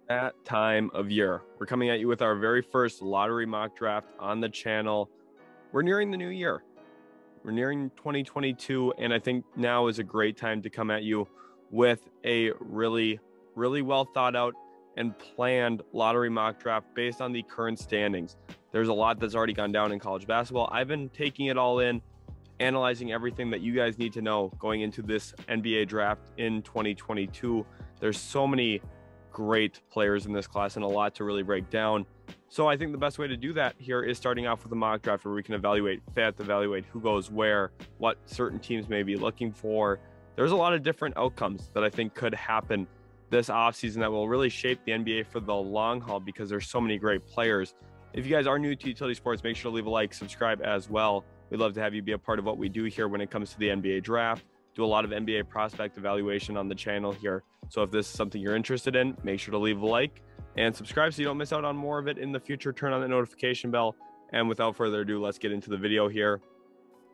That time of year. We're coming at you with our very first lottery mock draft on the channel. We're nearing the new year. We're nearing 2022, and I think now is a great time to come at you with a really well thought out and planned lottery mock draft based on the current standings. There's a lot that's already gone down in college basketball. I've been taking it all in, analyzing everything that you guys need to know going into this NBA draft in 2022. There's so many great players in this class and a lot to really break down. So I think the best way to do that here is starting off with a mock draft where we can evaluate fit, evaluate who goes where, what certain teams may be looking for. There's a lot of different outcomes that I think could happen this offseason that will really shape the NBA for the long haul because there's so many great players. If you guys are new to Utility Sports, make sure to leave a like, subscribe as well. We'd love to have you be a part of what we do here when it comes to the NBA draft. Do a lot of NBA prospect evaluation on the channel here. So if this is something you're interested in, make sure to leave a like and subscribe so you don't miss out on more of it in the future. Turn on the notification bell. And without further ado, let's get into the video here.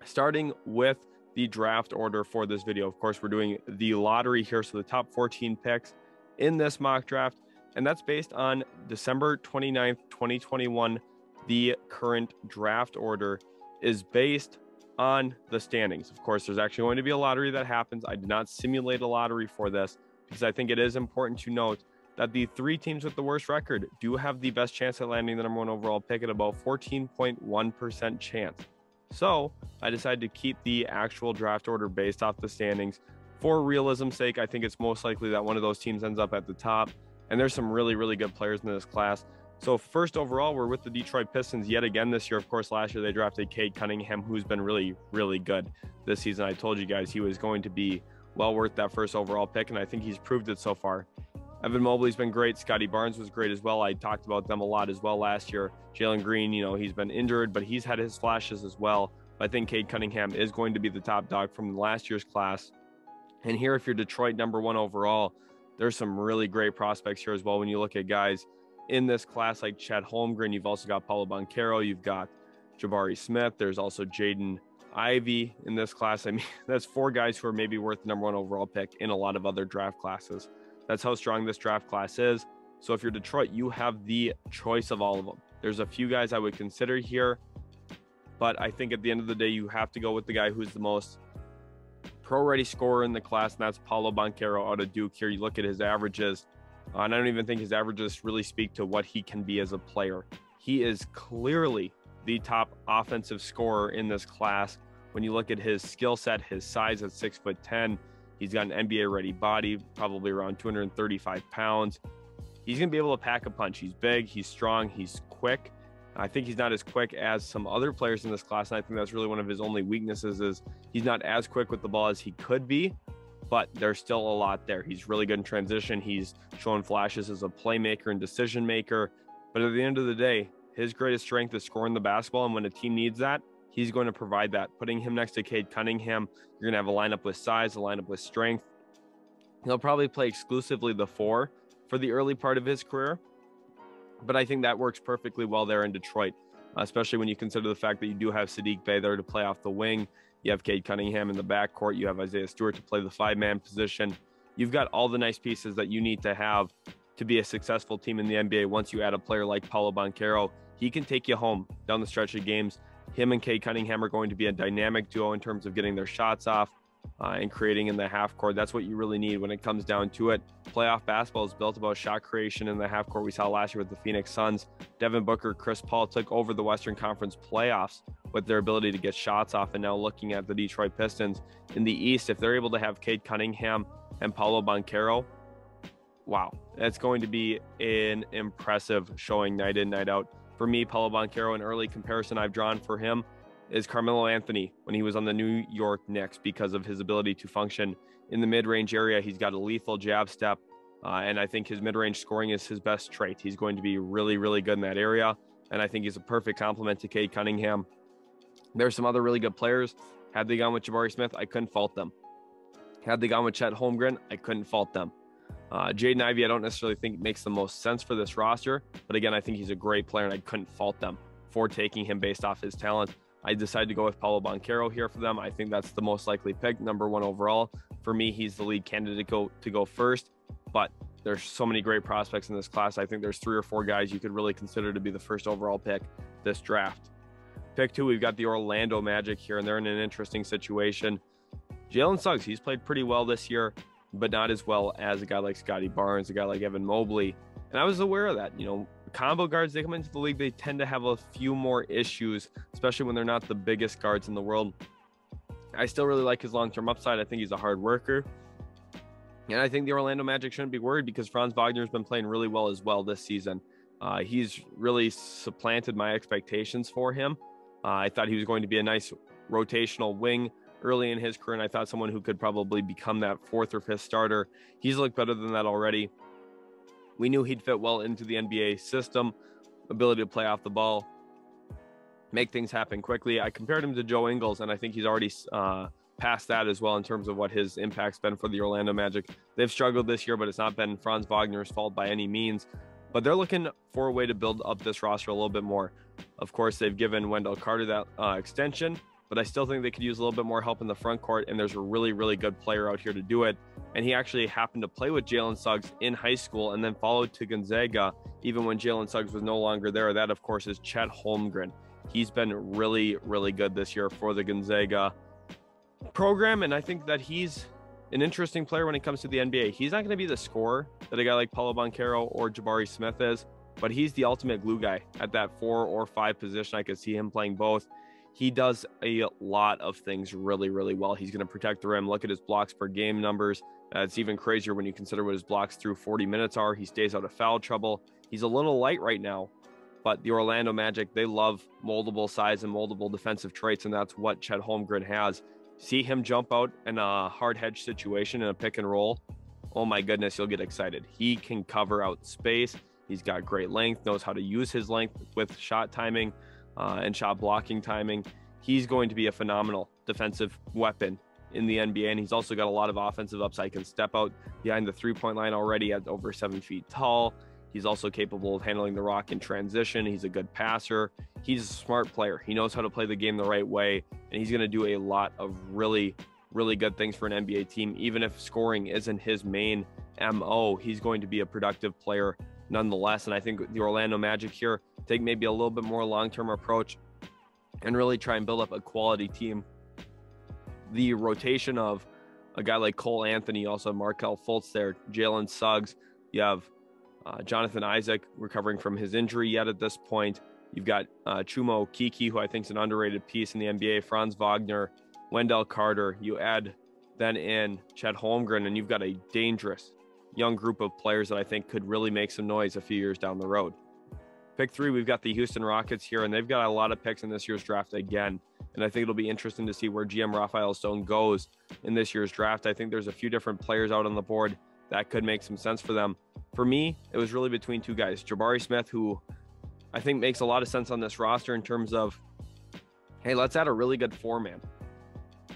Starting with the draft order for this video. Of course, we're doing the lottery here. So the top 14 picks in this mock draft. And that's based on December 29th, 2021. The current draft order is based on the standings. Of course, there's actually going to be a lottery that happens. I did not simulate a lottery for this because I think it is important to note that the three teams with the worst record do have the best chance at landing the #1 overall pick at about 14.1% chance. So I decided to keep the actual draft order based off the standings. For realism's sake, I think it's most likely that one of those teams ends up at the top. And there's some really good players in this class. So first overall, we're with the Detroit Pistons yet again this year. Of course, last year they drafted Cade Cunningham, who's been really good this season. I told you guys he was going to be well worth that first overall pick, and I think he's proved it so far. Evan Mobley's been great. Scotty Barnes was great as well. I talked about them a lot as well last year. Jalen Green, he's been injured, but he's had his flashes as well. I think Cade Cunningham is going to be the top dog from last year's class. And here, if you're Detroit #1 overall, there's some really great prospects here as well. When you look at guys in this class like Chet Holmgren, you've also got Paolo Banchero, you've got Jabari Smith, there's also Jaden Ivey in this class. I mean, that's four guys who are maybe worth the #1 overall pick in a lot of other draft classes. That's how strong this draft class is. So if you're Detroit, you have the choice of all of them. There's a few guys I would consider here, but I think at the end of the day, you have to go with the guy who's the most pro-ready scorer in the class, and that's Paolo Banchero out of Duke here. You look at his averages, and I don't even think his averages really speak to what he can be as a player. He is clearly the top offensive scorer in this class. When you look at his skill set, his size at 6'10", he's got an NBA-ready body, probably around 235 pounds. He's going to be able to pack a punch. He's big, he's strong, he's quick. I think he's not as quick as some other players in this class, and I think that's really one of his only weaknesses is he's not as quick with the ball as he could be, but there's still a lot there. He's really good in transition. He's shown flashes as a playmaker and decision maker, but at the end of the day, his greatest strength is scoring the basketball, and when a team needs that, he's going to provide that. Putting him next to Cade Cunningham, you're going to have a lineup with size, a lineup with strength. He'll probably play exclusively the 4 for the early part of his career, but I think that works perfectly well there in Detroit, especially when you consider the fact that you do have Saddiq Bey there to play off the wing. You have Cade Cunningham in the backcourt. You have Isaiah Stewart to play the 5-man position. You've got all the nice pieces that you need to have to be a successful team in the NBA. Once you add a player like Paolo Banchero, he can take you home down the stretch of games. Him and Cade Cunningham are going to be a dynamic duo in terms of getting their shots off and creating in the half court. That's what you really need when it comes down to it. Playoff basketball is built about shot creation in the half court. We saw last year with the Phoenix Suns. Devin Booker, Chris Paul took over the Western Conference playoffs with their ability to get shots off. And now looking at the Detroit Pistons in the East, if they're able to have Cade Cunningham and Paolo Banchero, wow, that's going to be an impressive showing night in, night out. For me, Paolo Banchero, an early comparison I've drawn for him is Carmelo Anthony when he was on the New York Knicks because of his ability to function in the mid-range area. He's got a lethal jab step, and I think his mid-range scoring is his best trait. He's going to be really good in that area, and I think he's a perfect complement to Cade Cunningham. There's some other really good players. Had they gone with Jabari Smith, I couldn't fault them. Had they gone with Chet Holmgren, I couldn't fault them. Jaden Ivey, I don't necessarily think makes the most sense for this roster, but again, I think he's a great player, and I couldn't fault them for taking him based off his talent. I decided to go with Paolo Banchero here for them. I think that's the most likely pick, #1 overall. For me, he's the lead candidate to go first, but there's so many great prospects in this class. I think there's 3 or 4 guys you could really consider to be the first overall pick this draft. Pick 2, we've got the Orlando Magic here, and they're in an interesting situation. Jalen Suggs, he's played pretty well this year, but not as well as a guy like Scotty Barnes, a guy like Evan Mobley. And I was aware of that. Combo guards, they come into the league, they tend to have a few more issues, especially when they're not the biggest guards in the world. I still really like his long-term upside. I think he's a hard worker. And I think the Orlando Magic shouldn't be worried because Franz Wagner's been playing really well as well this season. He's really supplanted my expectations for him. I thought he was going to be a nice rotational wing early in his career, and I thought someone who could probably become that 4th or 5th starter. He's looked better than that already. We knew he'd fit well into the NBA system, ability to play off the ball, make things happen quickly. I compared him to Joe Ingles, and I think he's already past that as well in terms of what his impact's been for the Orlando Magic. They've struggled this year, but it's not been Franz Wagner's fault by any means. But they're looking for a way to build up this roster a little bit more. Of course, they've given Wendell Carter that extension, but I still think they could use a little bit more help in the front court, and there's a really, really good player out here to do it. And he actually happened to play with Jalen Suggs in high school and then followed to Gonzaga, even when Jalen Suggs was no longer there. That, of course, is Chet Holmgren. He's been really, really good this year for the Gonzaga program, and I think that he's an interesting player when it comes to the NBA. He's not going to be the scorer that a guy like Paolo Banchero or Jabari Smith is, but he's the ultimate glue guy at that 4 or 5 position. I could see him playing both. He does a lot of things really, really well. He's going to protect the rim. Look at his blocks per game numbers. It's even crazier when you consider what his blocks through 40 minutes are. He stays out of foul trouble. He's a little light right now, but the Orlando Magic, they love moldable size and moldable defensive traits, and that's what Chet Holmgren has. See him jump out in a hard hedge situation in a pick and roll. Oh my goodness, you'll get excited. He can cover out space. He's got great length, knows how to use his length with shot timing and shot blocking timing. He's going to be a phenomenal defensive weapon in the NBA, and he's also got a lot of offensive upside. Can step out behind the three-point line already at over 7 feet tall. He's also capable of handling the rock in transition. He's a good passer. He's a smart player. He knows how to play the game the right way, and he's going to do a lot of really, really good things for an NBA team. Even if scoring isn't his main MO, he's going to be a productive player nonetheless. And I think the Orlando Magic here take maybe a little bit more long-term approach and really try and build up a quality team. The rotation of a guy like Cole Anthony, you also have Markelle Fultz there, Jalen Suggs, you have Jonathan Isaac recovering from his injury yet at this point. You've got Chuma Okeke, who I think is an underrated piece in the NBA, Franz Wagner, Wendell Carter. You add then in Chet Holmgren, and you've got a dangerous young group of players that I think could really make some noise a few years down the road. Pick 3, we've got the Houston Rockets here, and they've got a lot of picks in this year's draft again. And I think it'll be interesting to see where GM Raphael Stone goes in this year's draft. I think there's a few different players out on the board that could make some sense for them. For me, it was really between 2 guys. Jabari Smith, who I think makes a lot of sense on this roster in terms of, hey, let's add a really good 4-man.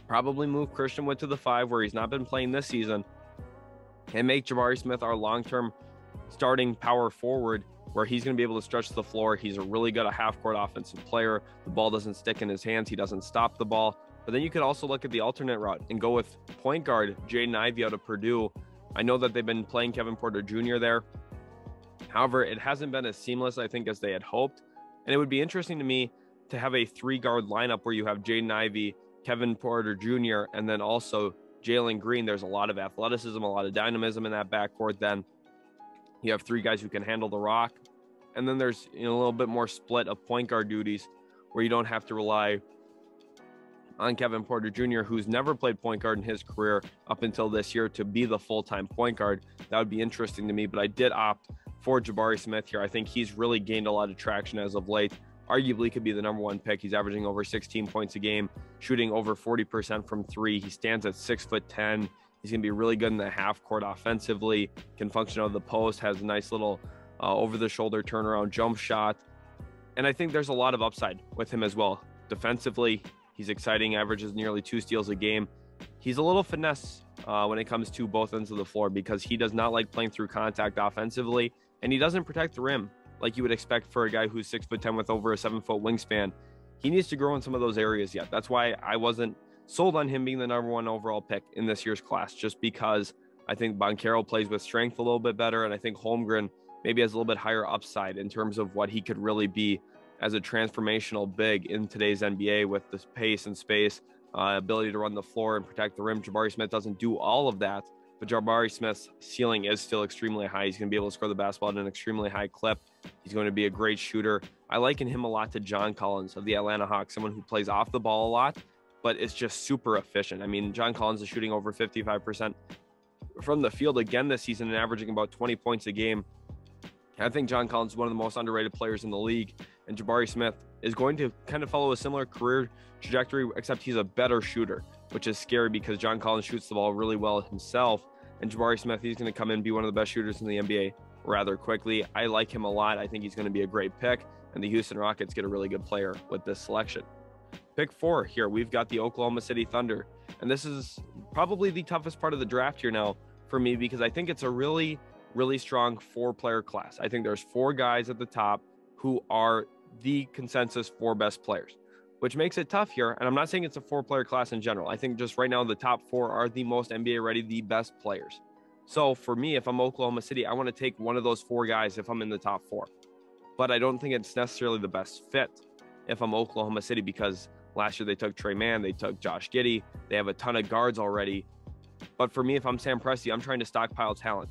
Probably move Christian Wood to the 5 where he's not been playing this season, and make Jabari Smith our long-term starting power forward where he's going to be able to stretch the floor. He's a really good half-court offensive player. The ball doesn't stick in his hands. He doesn't stop the ball. But then you could also look at the alternate route and go with point guard Jaden Ivey out of Purdue. I know that they've been playing Kevin Porter Jr. there. However, it hasn't been as seamless, I think, as they had hoped. And it would be interesting to me to have a 3-guard lineup where you have Jaden Ivey, Kevin Porter Jr., and then also Jalen Green. There's a lot of athleticism, a lot of dynamism in that backcourt. Then you have 3 guys who can handle the rock. And then there's a little bit more split of point guard duties where you don't have to rely on Kevin Porter Jr., who's never played point guard in his career up until this year, to be the full-time point guard. That would be interesting to me, but I did opt for Jabari Smith here. I think he's really gained a lot of traction as of late. Arguably could be the number 1 pick. He's averaging over 16 points a game, shooting over 40% from 3. He stands at 6'10". He's going to be really good in the half court offensively, can function out of the post, has a nice little over-the-shoulder turnaround jump shot. And I think there's a lot of upside with him as well. Defensively, he's exciting, averages nearly 2 steals a game. He's a little finesse when it comes to both ends of the floor because he does not like playing through contact offensively, and he doesn't protect the rim like you would expect for a guy who's 6'10" with over a 7-foot wingspan. He needs to grow in some of those areas yet. That's why I wasn't sold on him being the number 1 overall pick in this year's class, just because I think Banchero plays with strength a little bit better, and I think Holmgren maybe has a little bit higher upside in terms of what he could really be as a transformational big in today's NBA with the pace and space, ability to run the floor and protect the rim. Jabari Smith doesn't do all of that, but Jabari Smith's ceiling is still extremely high. He's going to be able to score the basketball at an extremely high clip. He's going to be a great shooter. I liken him a lot to John Collins of the Atlanta Hawks, someone who plays off the ball a lot, but is just super efficient. I mean, John Collins is shooting over 55% from the field again this season and averaging about 20 points a game. I think John Collins is one of the most underrated players in the league, and Jabari Smith is going to kind of follow a similar career trajectory, except he's a better shooter, which is scary because John Collins shoots the ball really well himself, and Jabari Smith, he's going to come in and be one of the best shooters in the NBA rather quickly. I like him a lot. I think he's going to be a great pick, and the Houston Rockets get a really good player with this selection. Pick 4 here, we've got the Oklahoma City Thunder, and this is probably the toughest part of the draft here now for me because I think it's a really strong 4-player class. I think there's 4 guys at the top who are the consensus 4 best players, which makes it tough here. And I'm not saying it's a 4-player class in general. I think just right now the top 4 are the most NBA ready, the best players. So for me, if I'm Oklahoma City, I want to take one of those 4 guys if I'm in the top 4. But I don't think it's necessarily the best fit if I'm Oklahoma City because last year they took Trey Mann, they took Josh Giddey, they have a ton of guards already. But for me, if I'm Sam Presti, I'm trying to stockpile talent.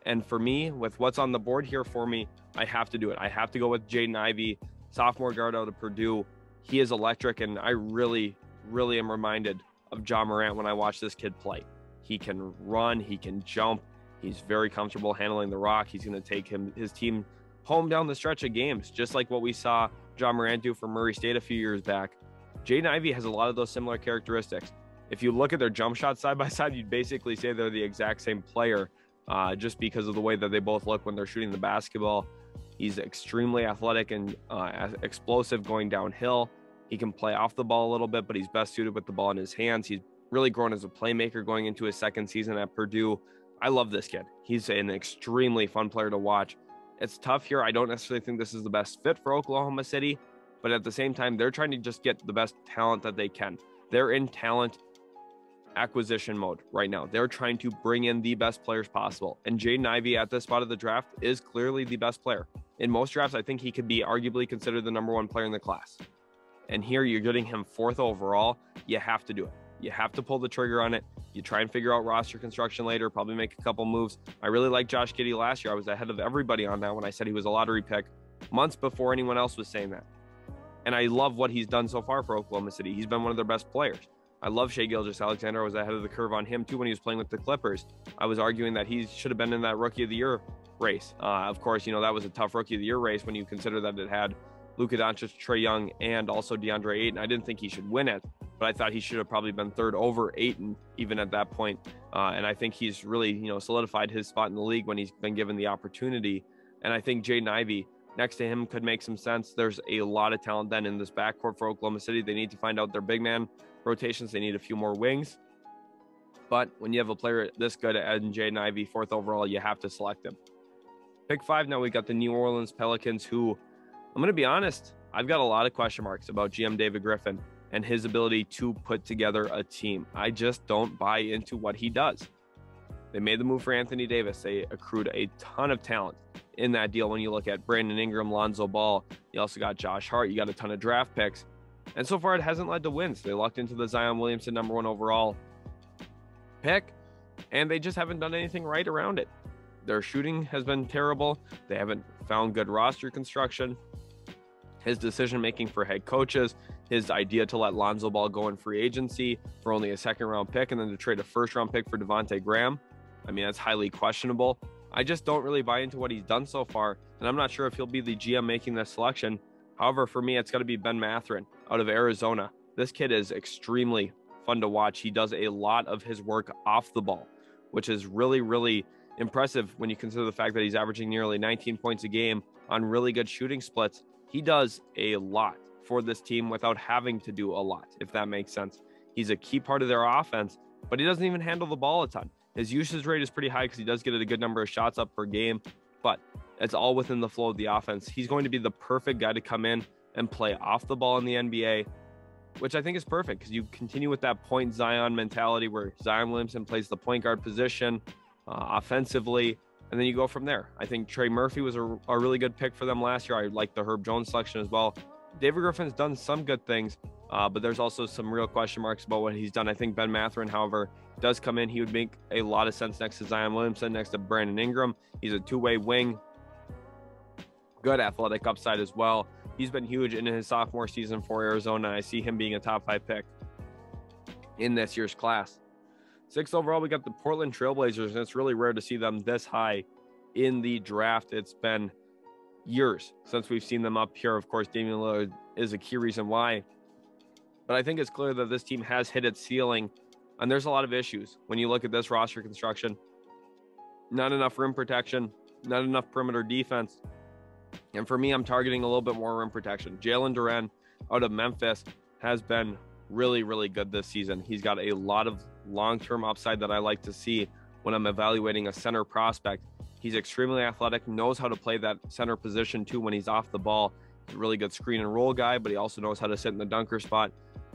And for me, with what's on the board here for me, I have to do it. I have to go with Jaden Ivey, sophomore guard out of Purdue. He is electric, and I really am reminded of Ja Morant when I watch this kid play. He can run, he can jump, he's very comfortable handling the rock. He's going to take his team home down the stretch of games, just like what we saw Ja Morant do for Murray State a few years back. Jaden Ivey has a lot of those similar characteristics. If you look at their jump shots side by side, you'd basically say they're the exact same player, just because of the way that they both look when they're shooting the basketball. He's extremely athletic and explosive going downhill. He can play off the ball a little bit, but he's best suited with the ball in his hands. He's really grown as a playmaker going into his second season at Purdue. I love this kid. He's an extremely fun player to watch. It's tough here. I don't necessarily think this is the best fit for Oklahoma City, but at the same time, they're trying to just get the best talent that they can. They're in talent acquisition mode right now. They're trying to bring in the best players possible. And Jaden Ivey at this spot of the draft is clearly the best player. In most drafts, I think he could be arguably considered the number 1 player in the class. And here you're getting him 4th overall. You have to do it. You have to pull the trigger on it. You try and figure out roster construction later, probably make a couple moves. I really liked Josh Giddey last year. I was ahead of everybody on that when I said he was a lottery pick months before anyone else was saying that. And I love what he's done so far for Oklahoma City. He's been one of their best players. I love Shai Gilgeous-Alexander. I was ahead of the curve on him too when he was playing with the Clippers. I was arguing that he should have been in that Rookie of the Year race. Of course, you know, that was a tough Rookie of the Year race when you consider that it had Luka Doncic, Trae Young, and also DeAndre Ayton. I didn't think he should win it, but I thought he should have probably been 3rd over Ayton even at that point. And I think he's really, you know, solidified his spot in the league when he's been given the opportunity. And I think Jaden Ivey next to him could make some sense. There's a lot of talent then in this backcourt for Oklahoma City. They need to find out their big man rotations. They need a few more wings. But when you have a player this good as Jaden Ivey, 4th overall, you have to select him. Pick 5 now, we got the New Orleans Pelicans, who, I'm going to be honest, I've got a lot of question marks about GM David Griffin and his ability to put together a team. I just don't buy into what he does. They made the move for Anthony Davis. They accrued a ton of talent in that deal. When you look at Brandon Ingram, Lonzo Ball, you also got Josh Hart, you got a ton of draft picks. And so far, it hasn't led to wins. They lucked into the Zion Williamson number 1 overall pick, and they just haven't done anything right around it. Their shooting has been terrible. They haven't found good roster construction. His decision-making for head coaches, his idea to let Lonzo Ball go in free agency for only a 2nd-round pick and then to trade a 1st-round pick for Devontae Graham. I mean, that's highly questionable. I just don't really buy into what he's done so far, and I'm not sure if he'll be the GM making this selection. However, for me, it's got to be Ben Mathurin out of Arizona. This kid is extremely fun to watch. He does a lot of his work off the ball, which is really impressive when you consider the fact that he's averaging nearly 19 points a game on really good shooting splits. He does a lot for this team without having to do a lot, if that makes sense. He's a key part of their offense, but he doesn't even handle the ball a ton. His usage rate is pretty high because he does get a good number of shots up per game, but it's all within the flow of the offense. He's going to be the perfect guy to come in and play off the ball in the NBA, which I think is perfect because you continue with that point Zion mentality where Zion Williamson plays the point guard position. offensively, and then you go from there. I think Trey Murphy was a really good pick for them last year. I like the Herb Jones selection as well. David Griffin's done some good things, but there's also some real question marks about what he's done. I think Ben Mathurin, however, does come in. He would make a lot of sense next to Zion Williamson, next to Brandon Ingram. He's a two-way wing, good athletic upside as well. He's been huge in his sophomore season for Arizona. I see him being a top 5 pick in this year's class. 6th overall, we got the Portland Trailblazers, and it's really rare to see them this high in the draft. It's been years since we've seen them up here. Of course, Damian Lillard is a key reason why. But I think it's clear that this team has hit its ceiling, and there's a lot of issues when you look at this roster construction. Not enough rim protection, not enough perimeter defense. And for me, I'm targeting a little bit more rim protection. Jalen Duren out of Memphis has been really, really good this season. He's got a lot of long-term upside that I like to see when I'm evaluating a center prospect. He's extremely athletic, knows how to play that center position too when he's off the ball. He's a really good screen and roll guy, but he also knows how to sit in the dunker spot.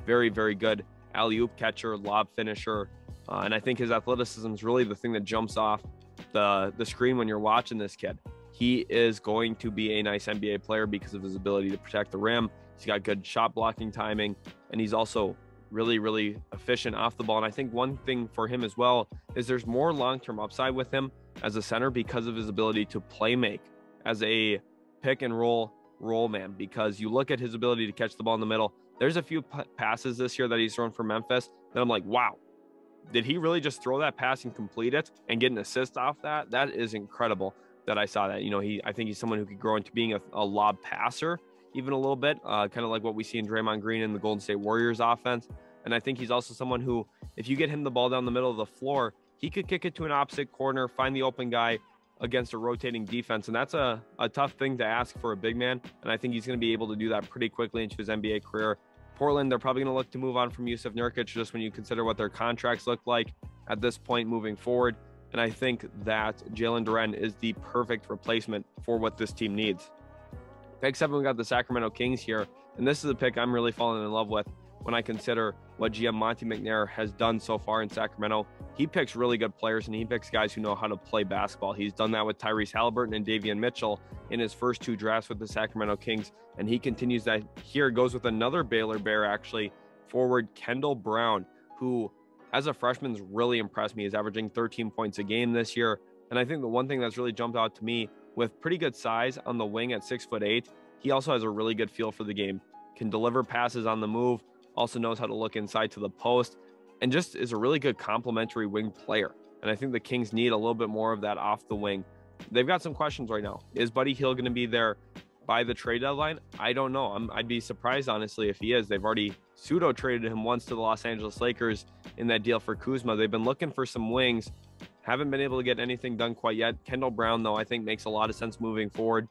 Very, very good alley-oop catcher, lob finisher. And I think his athleticism is really the thing that jumps off the screen when you're watching this kid. He is going to be a nice NBA player because of his ability to protect the rim. He's got good shot blocking timing, and he's also really, really efficient off the ball. And I think one thing for him as well is there's more long-term upside with him as a center because of his ability to play make as a pick and roll man. Because you look at his ability to catch the ball in the middle. There's a few passes this year that he's thrown for Memphis that I'm like, wow, did he really just throw that pass and complete it and get an assist off that? That is incredible that I saw that. You know, I think he's someone who could grow into being a lob passer even a little bit, kind of like what we see in Draymond Green in the Golden State Warriors offense. And I think he's also someone who, if you get him the ball down the middle of the floor, he could kick it to an opposite corner, find the open guy against a rotating defense. And that's a tough thing to ask for a big man. And I think he's going to be able to do that pretty quickly into his NBA career. Portland, they're probably going to look to move on from Jusuf Nurkic just when you consider what their contracts look like at this point moving forward. And I think that Jalen Duren is the perfect replacement for what this team needs. Pick 7, we got the Sacramento Kings here. And this is a pick I'm really falling in love with when I consider what GM Monty McNair has done so far in Sacramento. He picks really good players, and he picks guys who know how to play basketball. He's done that with Tyrese Halliburton and Davion Mitchell in his first 2 drafts with the Sacramento Kings. And he continues that here. Goes with another Baylor Bear, actually, forward Kendall Brown, who as a freshman has really impressed me. He's averaging 13 points a game this year. And I think the one thing that's really jumped out to me, with pretty good size on the wing at 6'8", he also has a really good feel for the game, can deliver passes on the move, also knows how to look inside to the post, and just is a really good complementary wing player. And I think the Kings need a little bit more of that off the wing. They've got some questions right now. Is Buddy Hield going to be there by the trade deadline? I don't know. I'd be surprised, honestly, if he is. They've already pseudo-traded him once to the Los Angeles Lakers in that deal for Kuzma. They've been looking for some wings. Haven't been able to get anything done quite yet. Kendall Brown, though, I think makes a lot of sense moving forward.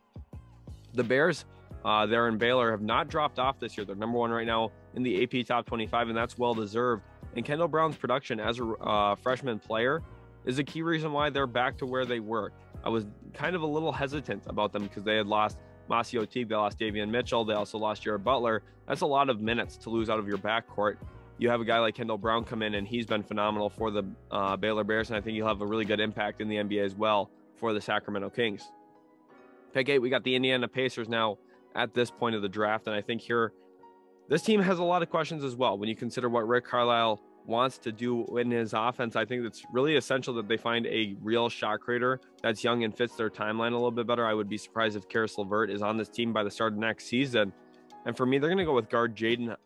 The Bears, there in Baylor, have not dropped off this year. They're number 1 right now in the AP Top 25, and that's well-deserved. And Kendall Brown's production as a freshman player is a key reason why they're back to where they were. I was kind of a little hesitant about them because they had lost Masio Teague, they lost Davion Mitchell, they also lost Jared Butler. That's a lot of minutes to lose out of your backcourt. You have a guy like Kendall Brown come in, and he's been phenomenal for the Baylor Bears, and I think he'll have a really good impact in the NBA as well for the Sacramento Kings. Pick 8, we got the Indiana Pacers now at this point of the draft, and I think here this team has a lot of questions as well. When you consider what Rick Carlisle wants to do in his offense, I think it's really essential that they find a real shot creator that's young and fits their timeline a little bit better. I would be surprised if Karis LeVert is on this team by the start of next season. And for me, they're going to go with guard Jaden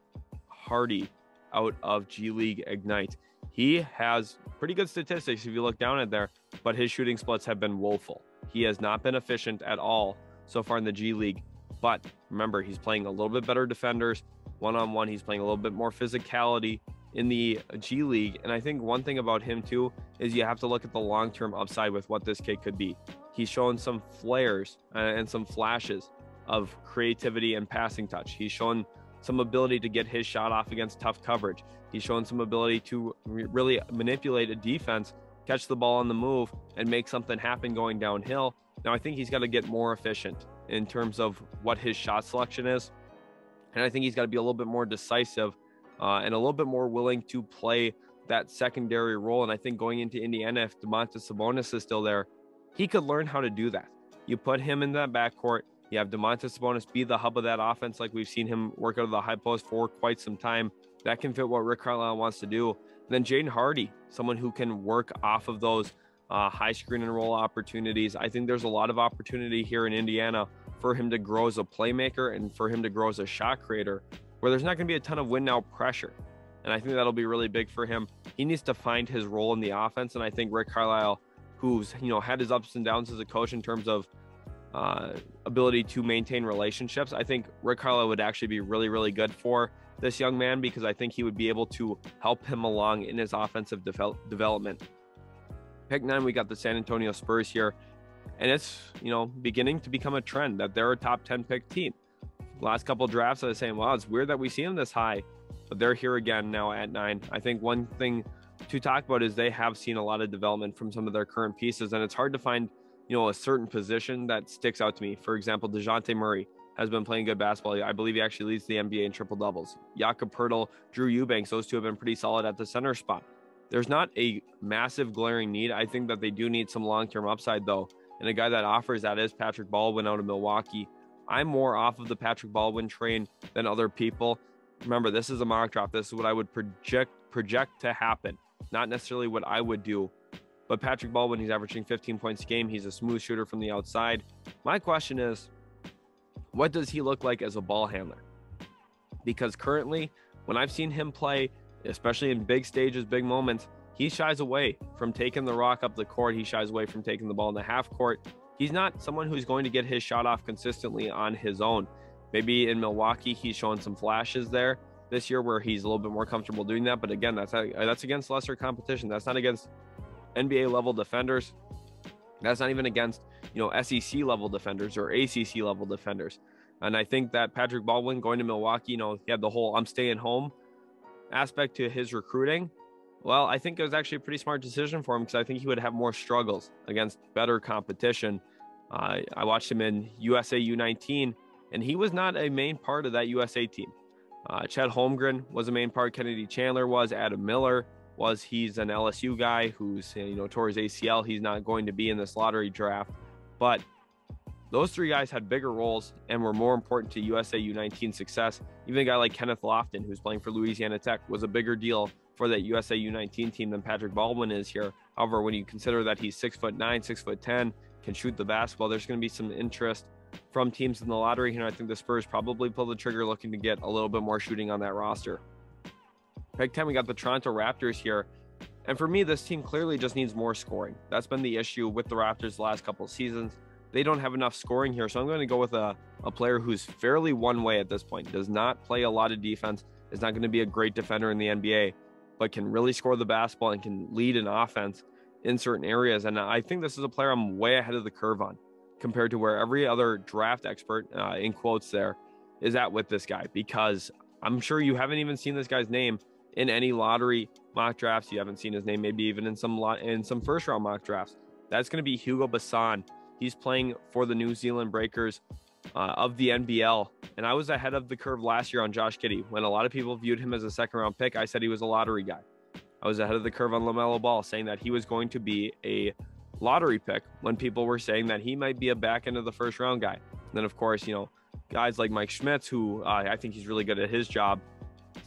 Hardy out of G League Ignite. He has pretty good statistics if you look down at there, but his shooting splits have been woeful. He has not been efficient at all so far in the G League. But remember, he's playing a little bit better defenders one-on-one. He's playing a little bit more physicality in the G League. And I think one thing about him too is you have to look at the long-term upside with what this kid could be. He's shown some flares and some flashes of creativity and passing touch. He's shown some ability to get his shot off against tough coverage. He's shown some ability to really manipulate a defense, catch the ball on the move, and make something happen going downhill. Now, I think he's got to get more efficient in terms of what his shot selection is. And I think he's got to be a little bit more decisive and a little bit more willing to play that secondary role. And I think going into Indiana, if Domantas Sabonis is still there, he could learn how to do that. You put him in that backcourt, you have Domantas Sabonis be the hub of that offense, like we've seen him work out of the high post for quite some time. That can fit what Rick Carlisle wants to do. And then Jaden Hardy, someone who can work off of those high screen and roll opportunities. I think there's a lot of opportunity here in Indiana for him to grow as a playmaker and for him to grow as a shot creator, where there's not going to be a ton of win now pressure. And I think that'll be really big for him. He needs to find his role in the offense. And I think Rick Carlisle, who's, had his ups and downs as a coach in terms of ability to maintain relationships, I think Rick Carlisle would actually be really, really good for this young man, because I think he would be able to help him along in his offensive development. Pick 9, we got the San Antonio Spurs here. And it's, beginning to become a trend that they're a top 10 pick team. Last couple of drafts, I was saying, wow, it's weird that we see them this high, but they're here again now at 9. I think one thing to talk about is they have seen a lot of development from some of their current pieces, and it's hard to find, a certain position that sticks out to me. For example, DeJounte Murray has been playing good basketball. I believe he actually leads the NBA in triple doubles. Jakob Poeltl, Drew Eubanks, those two have been pretty solid at the center spot. There's not a massive glaring need. I think that they do need some long-term upside though. And a guy that offers that is Patrick Baldwin out of Milwaukee. I'm more off of the Patrick Baldwin train than other people. Remember, this is a mock draft. This is what I would project to happen, not necessarily what I would do. But Patrick Baldwin, he's averaging 15 points a game. He's a smooth shooter from the outside. My question is, what does he look like as a ball handler? Because currently, when I've seen him play, especially in big stages, big moments, he shies away from taking the rock up the court. He shies away from taking the ball in the half court. He's not someone who's going to get his shot off consistently on his own. Maybe in Milwaukee, he's showing some flashes there this year where he's a little bit more comfortable doing that. But again, that's against lesser competition. That's not against NBA level defenders. That's not even against, SEC level defenders or ACC level defenders. And I think that Patrick Baldwin going to Milwaukee, he had the whole I'm staying home aspect to his recruiting. Well, I think it was actually a pretty smart decision for him, because I think he would have more struggles against better competition. I watched him in USA U19, and he was not a main part of that USA team. Chet Holmgren was a main part. Kennedy Chandler was. Adam Miller was. He's an LSU guy who's, tore his ACL. He's not going to be in this lottery draft. But those three guys had bigger roles and were more important to USA U19 success. Even a guy like Kenneth Lofton, who's playing for Louisiana Tech, was a bigger deal for that USA U19 team than Patrick Baldwin is here. However, when you consider that he's 6'9", 6'10", can shoot the basketball, there's going to be some interest from teams in the lottery here. I think the Spurs probably pull the trigger looking to get a little bit more shooting on that roster. Pick 10, we got the Toronto Raptors here. And for me, this team clearly just needs more scoring. That's been the issue with the Raptors the last couple of seasons. They don't have enough scoring here, so I'm going to go with a player who's fairly one way at this point. Does not play a lot of defense, is not going to be a great defender in the NBA, but can really score the basketball and can lead an offense in certain areas. And I think this is a player I'm way ahead of the curve on compared to where every other draft expert, in quotes there, is at with this guy, because I'm sure you haven't even seen this guy's name in any lottery mock drafts. You haven't seen his name maybe even in some first round mock drafts. That's going to be Hugo Bassan. He's playing for the New Zealand Breakers of the NBL. And I was ahead of the curve last year on Josh Giddey. When a lot of people viewed him as a second round pick, I said he was a lottery guy. I was ahead of the curve on LaMelo Ball, saying that he was going to be a lottery pick when people were saying that he might be a back end of the first round guy. And then, of course, guys like Mike Schmitz, who I think he's really good at his job,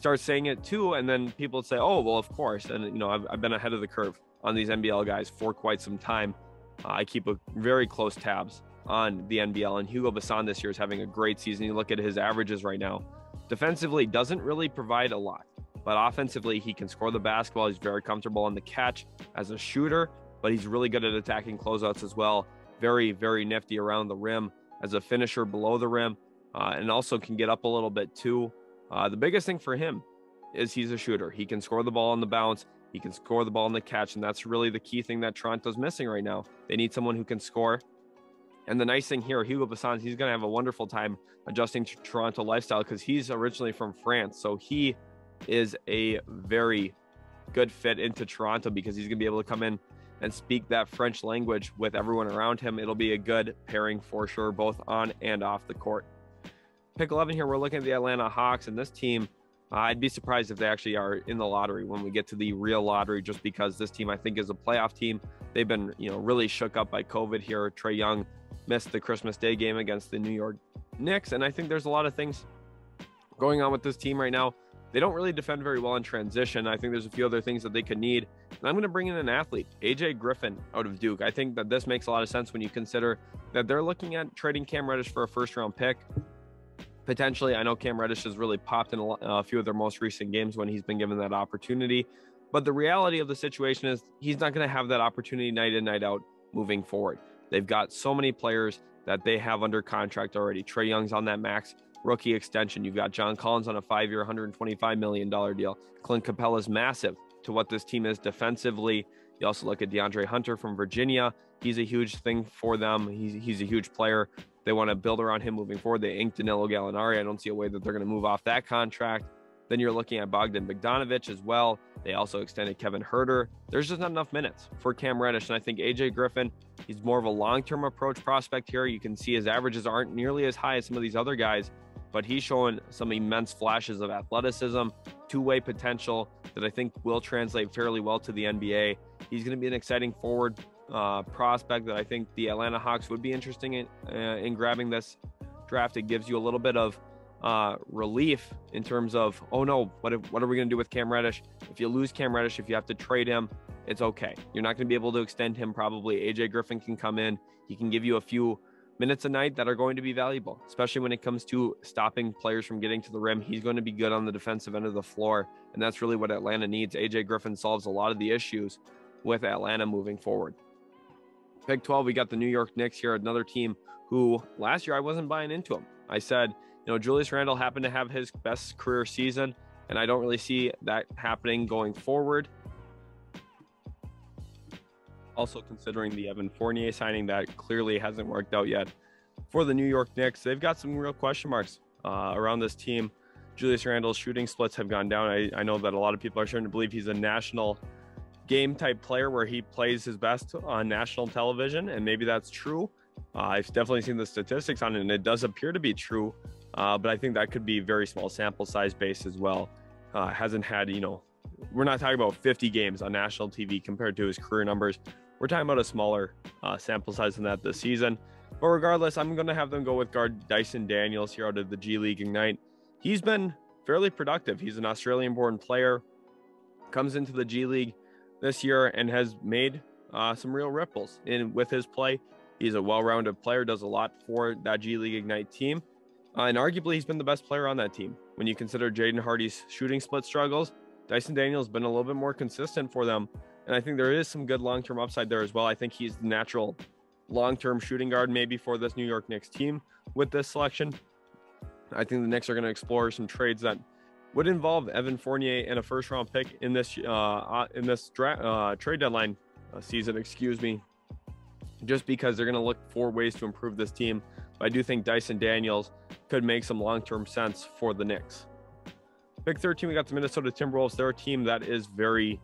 start saying it too. And then people say, oh, well, of course. And, I've been ahead of the curve on these NBL guys for quite some time. I keep a very close tabs on the NBL, and Hugo Bassan this year is having a great season. You look at his averages right now. Defensively, doesn't really provide a lot, but offensively, he can score the basketball. He's very comfortable on the catch as a shooter, but he's really good at attacking closeouts as well. Very, very nifty around the rim as a finisher below the rim, and also can get up a little bit too. The biggest thing for him is he's a shooter. He can score the ball on the bounce. He can score the ball in the catch, and that's really the key thing that Toronto's missing right now. They need someone who can score. And the nice thing here, Hugo Bassan, he's going to have a wonderful time adjusting to Toronto lifestyle, because he's originally from France. So he is a very good fit into Toronto, because he's going to be able to come in and speak that French language with everyone around him. It'll be a good pairing for sure, both on and off the court. Pick 11 here, we're looking at the Atlanta Hawks, and this team, I'd be surprised if they actually are in the lottery when we get to the real lottery, just because this team, I think, is a playoff team. They've been, really shook up by COVID here. Trae Young missed the Christmas Day game against the New York Knicks, and I think there's a lot of things going on with this team right now. They don't really defend very well in transition. I think there's a few other things that they could need. And I'm going to bring in an athlete, AJ Griffin out of Duke. I think that this makes a lot of sense when you consider that they're looking at trading Cam Reddish for a first-round pick. Potentially, I know Cam Reddish has really popped in a few of their most recent games when he's been given that opportunity. But the reality of the situation is he's not going to have that opportunity night in, night out moving forward. They've got so many players that they have under contract already. Trae Young's on that max rookie extension. You've got John Collins on a 5-year, $125 million deal. Clint Capella's massive to what this team is defensively. You also look at DeAndre Hunter from Virginia. He's a huge thing for them. He's a huge player. They want to build around him moving forward. They inked Danilo Gallinari. I don't see a way that they're going to move off that contract. Then you're looking at Bogdan Bogdanovic as well. They also extended Kevin Huerter. There's just not enough minutes for Cam Reddish. And I think AJ Griffin, he's more of a long-term approach prospect here. You can see his averages aren't nearly as high as some of these other guys, but he's showing some immense flashes of athleticism, two-way potential that I think will translate fairly well to the NBA. He's going to be an exciting forward prospect that I think the Atlanta Hawks would be interesting in grabbing this draft. It gives you a little bit of relief in terms of, oh no, what are we going to do with Cam Reddish? If you lose Cam Reddish, if you have to trade him, it's okay. You're not going to be able to extend him probably. AJ Griffin can come in. He can give you a few minutes a night that are going to be valuable, especially when it comes to stopping players from getting to the rim. He's going to be good on the defensive end of the floor, and that's really what Atlanta needs. AJ Griffin solves a lot of the issues with Atlanta moving forward. Pick 12, we got the New York Knicks here, another team who last year I wasn't buying into them. I said, Julius Randle happened to have his best career season, and I don't really see that happening going forward. Also considering the Evan Fournier signing that clearly hasn't worked out yet for the New York Knicks. They've got some real question marks around this team. Julius Randle's shooting splits have gone down. I know that a lot of people are starting to believe he's a national game type player where he plays his best on national television, and maybe that's true. I've definitely seen the statistics on it, and it does appear to be true, but I think that could be very small sample size base as well. Hasn't had, we're not talking about 50 games on national TV compared to his career numbers. We're talking about a smaller sample size than that this season. But regardless, I'm going to have them go with guard Dyson Daniels here out of the G League Ignite. He's been fairly productive. He's an Australian-born player, comes into the G League this year and has made some real ripples with his play. He's a well-rounded player, does a lot for that G League Ignite team. And arguably, he's been the best player on that team. When you consider Jaden Hardy's shooting split struggles, Dyson Daniels has been a little bit more consistent for them. And I think there is some good long-term upside there as well. I think he's the natural long-term shooting guard maybe for this New York Knicks team with this selection. I think the Knicks are going to explore some trades that would involve Evan Fournier and a first-round pick in this trade deadline season, just because they're going to look for ways to improve this team. But I do think Dyson Daniels could make some long-term sense for the Knicks. Pick 13, we got the Minnesota Timberwolves. They're a team that is very,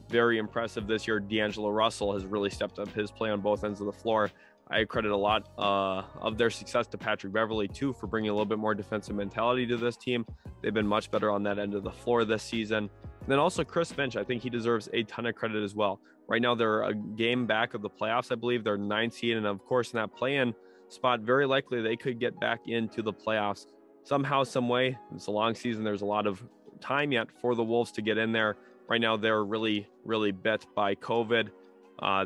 very impressive this year. D'Angelo Russell has really stepped up his play on both ends of the floor. I credit a lot of their success to Patrick Beverley, too, for bringing a little bit more defensive mentality to this team. They've been much better on that end of the floor this season. And then also Chris Finch, I think he deserves a ton of credit as well. Right now, they're a game back of the playoffs, I believe. They're 9th seed, and of course, in that play-in spot, very likely they could get back into the playoffs somehow, some way. It's a long season. There's a lot of time yet for the Wolves to get in there. Right now, they're really, really bit by COVID.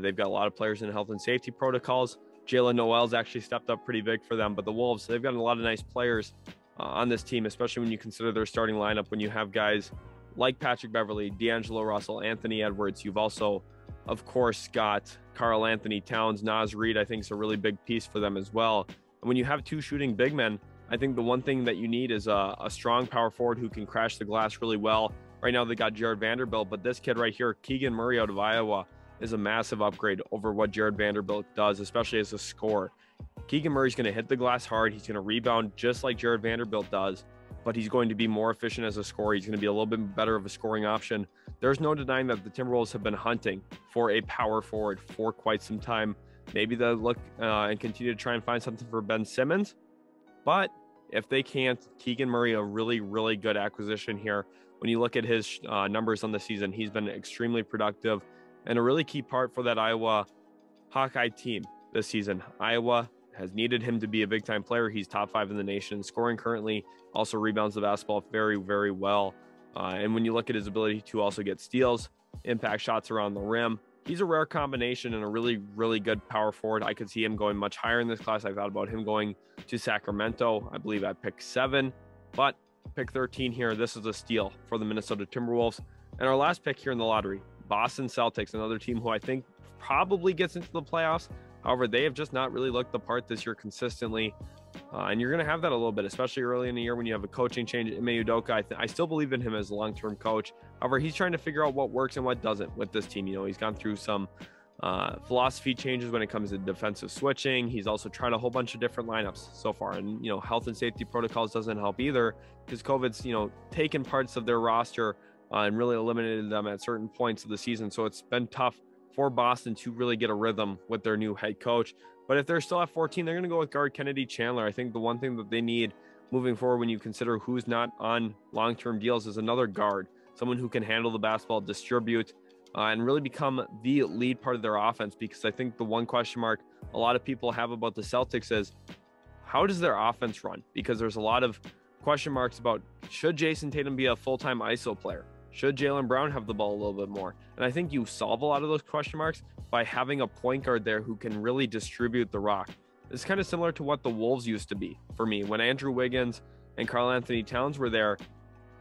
They've got a lot of players in health and safety protocols. Jalen Noel's actually stepped up pretty big for them, but the Wolves, they've got a lot of nice players on this team, especially when you consider their starting lineup, when you have guys like Patrick Beverley, D'Angelo Russell, Anthony Edwards. You've also, of course, got Karl Anthony Towns. Naz Reid, I think, is a really big piece for them as well. And when you have two shooting big men, I think the one thing that you need is a strong power forward who can crash the glass really well. Right now, they got Jared Vanderbilt, but this kid right here, Keegan Murray out of Iowa, is a massive upgrade over what Jared Vanderbilt does, especially as a scorer. Keegan Murray's going to hit the glass hard. He's going to rebound just like Jared Vanderbilt does, but he's going to be more efficient as a scorer. He's going to be a little bit better of a scoring option. There's no denying that the Timberwolves have been hunting for a power forward for quite some time. Maybe they'll look and continue to try and find something for Ben Simmons, but If they can't, Keegan Murray, a really, really good acquisition here. When you look at his numbers on the season, he's been extremely productive and a really key part for that Iowa Hawkeye team this season. Iowa has needed him to be a big-time player. He's top 5 in the nation, scoring currently, also rebounds the basketball very, very well. And when you look at his ability to also get steals, impact shots around the rim, he's a rare combination and a really, really good power forward. I could see him going much higher in this class. I thought about him going to Sacramento, I believe at pick 7, but pick 13 here, this is a steal for the Minnesota Timberwolves. And our last pick here in the lottery, Boston Celtics, another team who I think probably gets into the playoffs. However, they have just not really looked the part this year consistently. And you're going to have that a little bit, especially early in the year when you have a coaching change. Ime Udoka, I still believe in him as a long-term coach. However, he's trying to figure out what works and what doesn't with this team. You know, he's gone through some philosophy changes when it comes to defensive switching. He's also tried a whole bunch of different lineups so far. And, you know, health and safety protocols doesn't help either because COVID's, you know, taken parts of their roster and really eliminated them at certain points of the season. So it's been tough for Boston to really get a rhythm with their new head coach. But if they're still at 14, they're going to go with guard Kennedy Chandler. I think the one thing that they need moving forward when you consider who's not on long-term deals is another guard, someone who can handle the basketball, distribute, and really become the lead part of their offense. Because I think the one question mark a lot of people have about the Celtics is, how does their offense run? Because there's a lot of question marks about, should Jason Tatum be a full-time ISO player? Should Jaylen Brown have the ball a little bit more? And I think you solve a lot of those question marks by having a point guard there who can really distribute the rock. It's kind of similar to what the Wolves used to be for me when Andrew Wiggins and Karl Anthony Towns were there.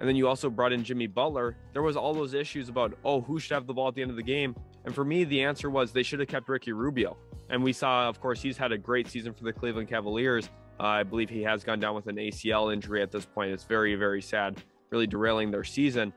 And then you also brought in Jimmy Butler. There was all those issues about, oh, who should have the ball at the end of the game? And for me, the answer was they should have kept Ricky Rubio. And we saw, of course, he's had a great season for the Cleveland Cavaliers. I believe he has gone down with an ACL injury at this point. It's very, very sad, really derailing their season.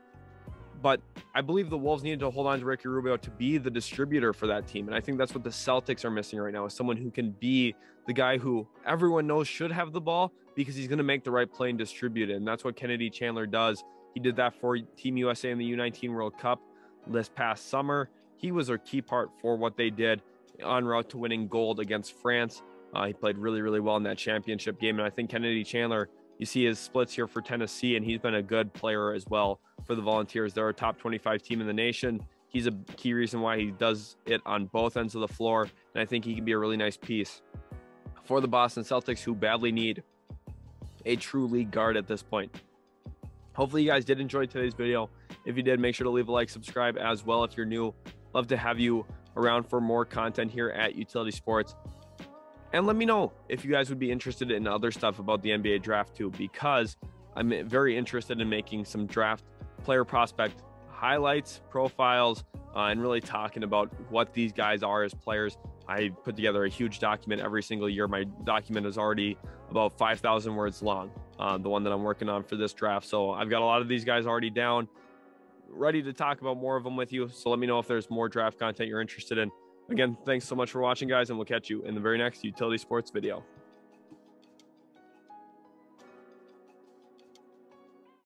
But I believe the Wolves needed to hold on to Ricky Rubio to be the distributor for that team. And I think that's what the Celtics are missing right now, is someone who can be the guy who everyone knows should have the ball because he's going to make the right play and distribute it. And that's what Kennedy Chandler does. He did that for Team USA in the U19 World Cup this past summer. He was a key part for what they did en route to winning gold against France. He played really, really well in that championship game. And I think Kennedy Chandler, you see his splits here for Tennessee, and he's been a good player as well for the Volunteers. They're a top 25 team in the nation. He's a key reason why he does it on both ends of the floor, and I think he can be a really nice piece for the Boston Celtics, who badly need a true league guard at this point. Hopefully you guys did enjoy today's video. If you did, make sure to leave a like, subscribe as well if you're new. Love to have you around for more content here at Utility Sports. And let me know if you guys would be interested in other stuff about the NBA draft too, because I'm very interested in making some draft player prospect highlights, profiles, and really talking about what these guys are as players. I put together a huge document every single year. My document is already about 5,000 words long, the one that I'm working on for this draft. So I've got a lot of these guys already down, ready to talk about more of them with you. So let me know if there's more draft content you're interested in. Again, thanks so much for watching, guys, and we'll catch you in the very next Utility Sports video.